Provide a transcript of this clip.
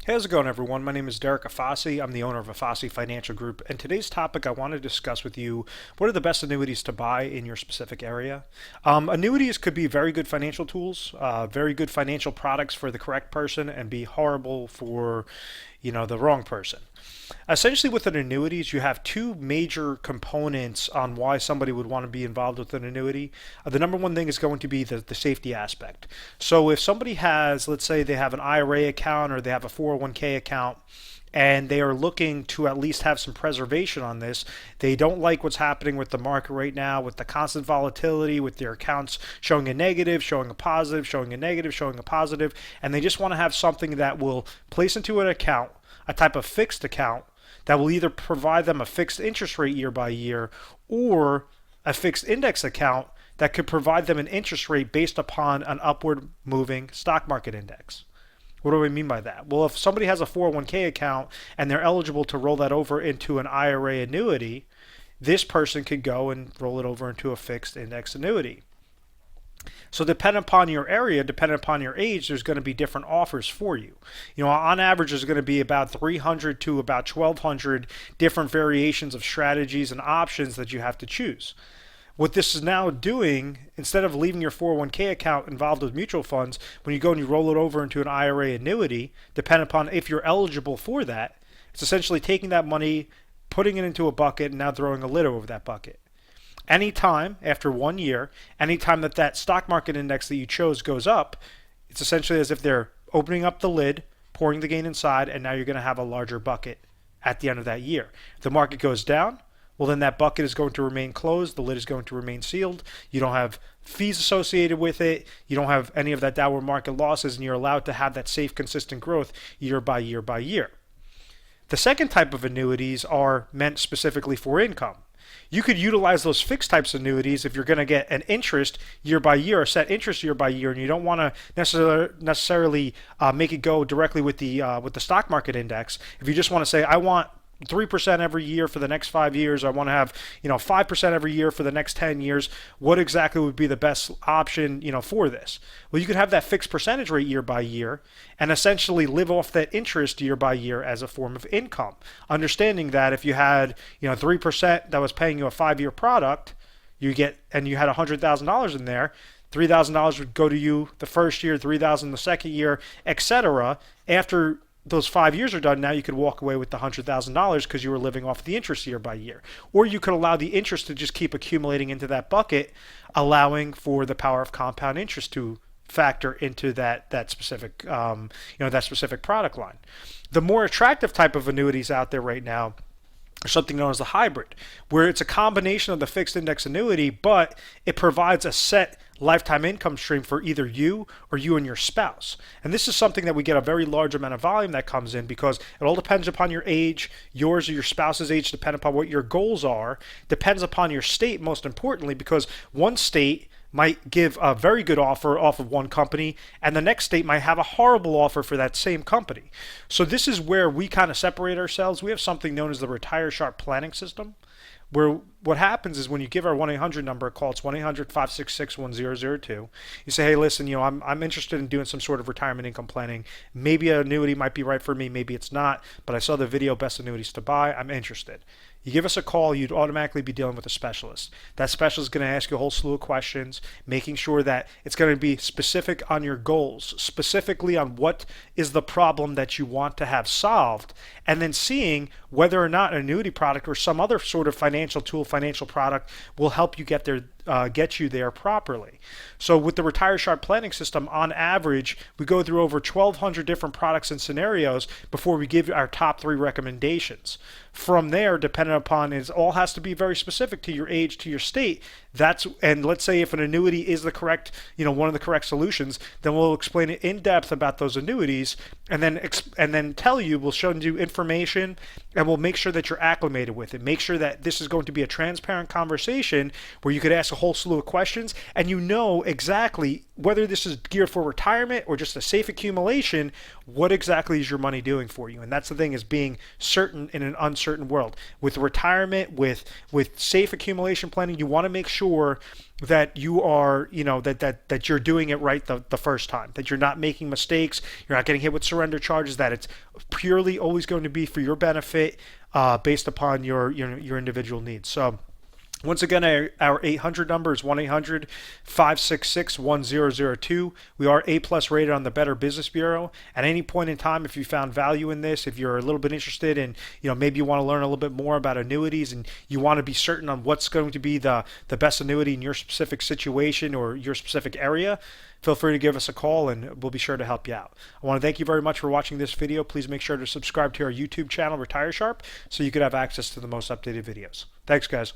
Hey, how's it going, everyone? My name is Derek Afasi. I'm the owner of Afasi Financial Group, and today's topic I want to discuss with you what are the best annuities to buy in your specific area. Annuities could be very good financial tools, very good financial products for the correct person, and be horrible for, the wrong person. Essentially, with an annuities, you have two major components on why somebody would want to be involved with an annuity. The number one thing is going to be the safety aspect. So if somebody has, let's say they have an IRA account or they have a 401k account, and they are looking to at least have some preservation on this. They don't like what's happening with the market right now, with the constant volatility, with their accounts showing a negative, showing a positive, showing a negative, showing a positive, and they just want to have something that will place into an account, a type of fixed account that will either provide them a fixed interest rate year by year or a fixed index account that could provide them an interest rate based upon an upward moving stock market index. What do I mean by that? Well, if somebody has a 401k account and they're eligible to roll that over into an IRA annuity, this person could go and roll it over into a fixed index annuity. So depending upon your area, depending upon your age, there's going to be different offers for you. On average, there's going to be about 300 to about 1,200 different variations of strategies and options that you have to choose. What this is now doing, instead of leaving your 401k account involved with mutual funds, when you go and you roll it over into an IRA annuity, depending upon if you're eligible for that, it's essentially taking that money, putting it into a bucket, and now throwing a lid over that bucket. Anytime after 1 year, anytime that stock market index that you chose goes up, it's essentially as if they're opening up the lid, pouring the gain inside, and now you're going to have a larger bucket at the end of that year. If the market goes down, well, then that bucket is going to remain closed. The lid is going to remain sealed. You don't have fees associated with it. You don't have any of that downward market losses, and you're allowed to have that safe, consistent growth year by year by year. The second type of annuities are meant specifically for income. You could utilize those fixed types of annuities if you're going to get an interest year by year, or set interest year by year, and you don't want to necessarily make it go directly with the stock market index. If you just want to say, I want 3% every year for the next 5 years. I want to have 5% every year for the next 10 years. What exactly would be the best option for this? Well, you could have that fixed percentage rate year by year and essentially live off that interest year by year as a form of income. Understanding that if you had 3% that was paying you a 5-year product, you had $100,000 in there. $3,000 would go to you the first year, $3,000 the second year, etc. After those 5 years are done, now you could walk away with the $100,000 because you were living off the interest year by year. Or you could allow the interest to just keep accumulating into that bucket, allowing for the power of compound interest to factor into that specific product line. The more attractive type of annuities out there right now or something known as a hybrid, where it's a combination of the fixed index annuity, but it provides a set lifetime income stream for either you or you and your spouse. And this is something that we get a very large amount of volume that comes in because it all depends upon your age, yours or your spouse's age, depending upon what your goals are, depends upon your state most importantly, because one state might give a very good offer off of one company and the next state might have a horrible offer for that same company. So this is where we kind of separate ourselves. We have something known as the Retire Sharp planning system, where what happens is when you give our 1-800 number a call, it's 1-800-566-1002. You say, hey, listen, I'm interested in doing some sort of retirement income planning. Maybe an annuity might be right for me, maybe it's not, but I saw the video, Best Annuities to Buy, I'm interested. You give us a call, you'd automatically be dealing with a specialist. That specialist is going to ask you a whole slew of questions, making sure that it's going to be specific on your goals, specifically on what is the problem that you want to have solved, and then seeing whether or not an annuity product or some other sort of financial tool, financial product will help you get you there properly. So with the Retire Sharp planning system, on average, we go through over 1,200 different products and scenarios before we give our top 3 recommendations. From there, depending upon, it all has to be very specific to your age, to your state. And let's say if an annuity is the correct, one of the correct solutions, then we'll explain it in depth about those annuities, and then we'll show you information, and we'll make sure that you're acclimated with it. Make sure that this is going to be a transparent conversation where you could ask a whole slew of questions, and you know exactly whether this is geared for retirement or just a safe accumulation, what exactly is your money doing for you. And that's the thing, is being certain in an uncertain world. With retirement, with safe accumulation planning, you want to make sure that you are, that you're doing it right the first time, that you're not making mistakes, you're not getting hit with surrender charges, that it's purely always going to be for your benefit, based upon your individual needs. So once again, our 800 number is 1-800-566-1002. We are A+ rated on the Better Business Bureau. At any point in time, if you found value in this, if you're a little bit interested in, maybe you want to learn a little bit more about annuities and you want to be certain on what's going to be the best annuity in your specific situation or your specific area, feel free to give us a call and we'll be sure to help you out. I want to thank you very much for watching this video. Please make sure to subscribe to our YouTube channel, Retire Sharp, so you could have access to the most updated videos. Thanks, guys.